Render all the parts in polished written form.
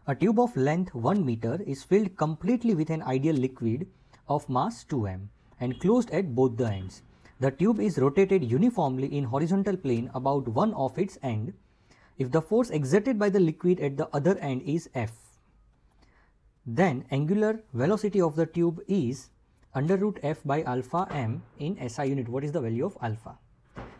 A tube of length 1 meter is filled completely with an ideal liquid of mass 2m and closed at both the ends. The tube is rotated uniformly in horizontal plane about one of its end. If the force exerted by the liquid at the other end is F, then angular velocity of the tube is under root F by alpha m in SI unit. What is the value of alpha?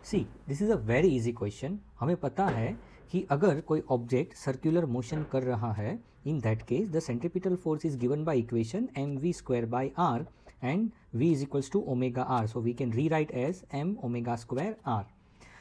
See, this is a very easy question. हमें पता है कि अगर कोई object circular motion कर रहा है, in that case the centripetal force is given by equation mv square by r and v is equals to omega r. So we can rewrite as m omega square r.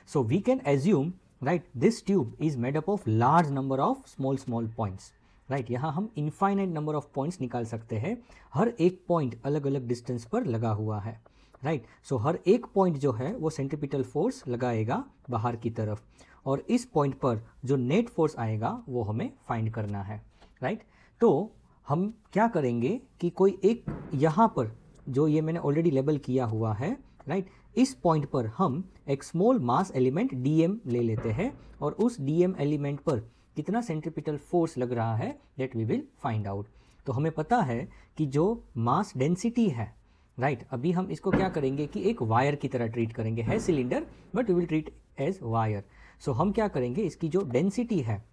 So we can assume, right, this tube is made up of large number of small points. Right, यहाँ हम infinite number of points निकाल सकते हैं. हर एक point अलग अलग distance पर लगा हुआ है. राइट, सो हर एक पॉइंट जो है वो सेंट्रीपिटल फोर्स लगाएगा बाहर की तरफ, और इस पॉइंट पर जो नेट फोर्स आएगा वो हमें फाइंड करना है. राइट, तो हम क्या करेंगे कि कोई एक यहाँ पर जो ये मैंने ऑलरेडी लेबल किया हुआ है, राइट, इस पॉइंट पर हम एक स्मॉल मास एलिमेंट dm ले लेते हैं और उस dm एलिमेंट पर कितना सेंट्रीपिटल फोर्स लग रहा है that we will find out. तो हमें पता है कि जो मास डेंसिटी है, राइट, अभी हम इसको क्या करेंगे कि एक वायर की तरह ट्रीट करेंगे. है cylinder but we will treat as wire. So हम क्या करेंगे, इसकी जो डेंसिटी है,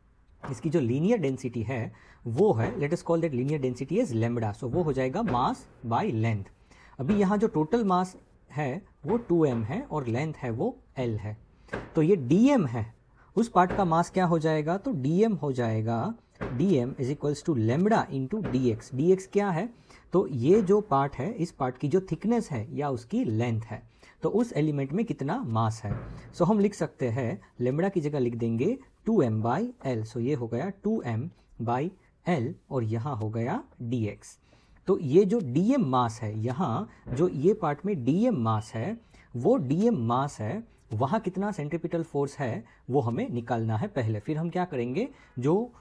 इसकी जो लीनियर डेंसिटी है वो है, let us call that linear density as lambda. So वो हो जाएगा मास बाय लेंथ. अभी यहाँ जो टोटल मास है वो 2m है और लेंथ है वो l है. तो ये dm है, उस पार्ट का मास क्या हो जाएगा, तो dm हो जाएगा dm is equals to lambda into dx. dx क्या है, तो ये जो पार्ट है इस पार्ट की जो थिकनेस है या उसकी लेंथ है, तो उस एलिमेंट में कितना मास है. सो हम लिख सकते हैं लेम्बडा की जगह लिख देंगे 2m बाई एल. सो ये हो गया 2m बाई एल और यहाँ हो गया dx. तो ये जो dm मास है, यहाँ जो ये पार्ट में dm मास है वो dm मास है, वहाँ कितना सेंट्रीपिटल फोर्स है वो हमें निकालना है पहले. फिर हम क्या करेंगे, जो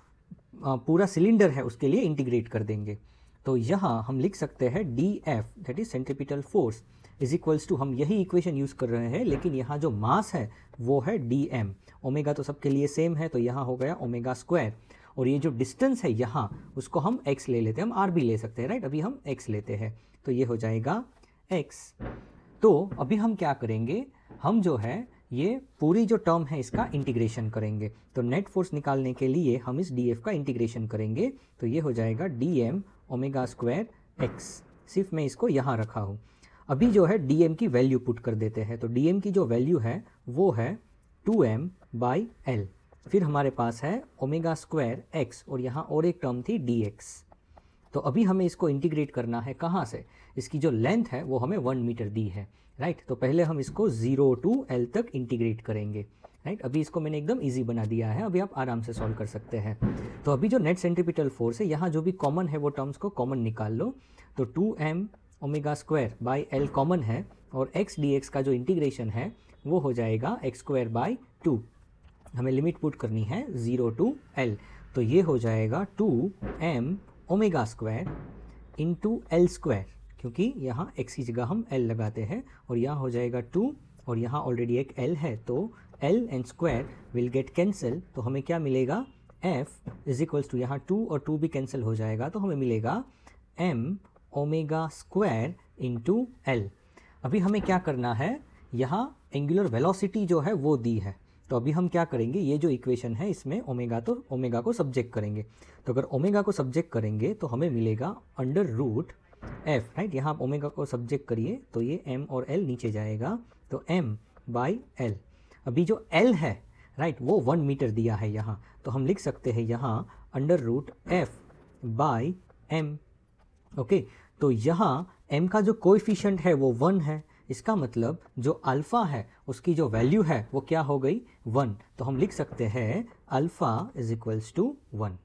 पूरा सिलेंडर है उसके लिए इंटीग्रेट कर देंगे. तो यहाँ हम लिख सकते हैं df that is centripetal force is equals to, हम यही इक्वेशन यूज़ कर रहे हैं लेकिन यहाँ जो मास है वो है dm. ओमेगा तो सबके लिए सेम है, तो यहाँ हो गया ओमेगा स्क्वायर, और ये जो डिस्टेंस है यहाँ उसको हम x ले लेते हैं, हम r भी ले सकते हैं. राइट, अभी हम x लेते हैं तो ये हो जाएगा x. तो अभी हम क्या करेंगे, हम जो है ये पूरी जो टर्म है इसका इंटीग्रेशन करेंगे. तो नेट फोर्स निकालने के लिए हम इस df का इंटीग्रेशन करेंगे. तो ये हो जाएगा dm ओमेगा स्क्वायर x. सिर्फ मैं इसको यहाँ रखा हूँ. अभी जो है dm की वैल्यू पुट कर देते हैं. तो dm की जो वैल्यू है वो है 2m बाई एल. फिर हमारे पास है ओमेगा स्क्वायर x और यहाँ और एक टर्म थी dx. तो अभी हमें इसको इंटीग्रेट करना है कहाँ से, इसकी जो लेंथ है वो हमें 1 मीटर दी है. राइट, तो पहले हम इसको 0 टू l तक इंटीग्रेट करेंगे. राइट, अभी इसको मैंने एकदम इजी बना दिया है, अभी आप आराम से सॉल्व कर सकते हैं. तो अभी जो नेट सेंट्रीपिटल फोर्स है, यहाँ जो भी कॉमन है वो टर्म्स को कॉमन निकाल लो. तो 2m omega square by L common है और x dx का जो इंटीग्रेशन है वो हो जाएगा x स्क्वायर बाई 2. हमें लिमिट पुट करनी है 0 टू l. तो ये हो जाएगा 2m omega square into L square, क्योंकि यहाँ x की जगह हम l लगाते हैं, और यहाँ हो जाएगा 2 और यहाँ ऑलरेडी एक l है, तो l and square will get cancel. तो हमें क्या मिलेगा, f इज इक्वल्स टू, यहाँ 2 और 2 भी कैंसिल हो जाएगा, तो हमें मिलेगा m omega square into l. अभी हमें क्या करना है, यहाँ एंगुलर वेलोसिटी जो है वो दी है. तो अभी हम क्या करेंगे, ये जो इक्वेशन है इसमें ओमेगा को सब्जेक्ट करेंगे. तो अगर ओमेगा को सब्जेक्ट करेंगे तो हमें मिलेगा अंडर रूट एफ. राइट, यहाँ आप ओमेगा को सब्जेक्ट करिए तो ये m और l नीचे जाएगा, तो m बाई एल. अभी जो l है, राइट, वो 1 मीटर दिया है यहाँ, तो हम लिख सकते हैं यहाँ under root F by m. Okay, तो यहाँ m का जो कोएफिशिएंट है वो 1 है. इसका मतलब जो अल्फ़ा है उसकी जो वैल्यू है वो क्या हो गई, 1. तो हम लिख सकते हैं अल्फ़ा इज इक्वल्स टू 1.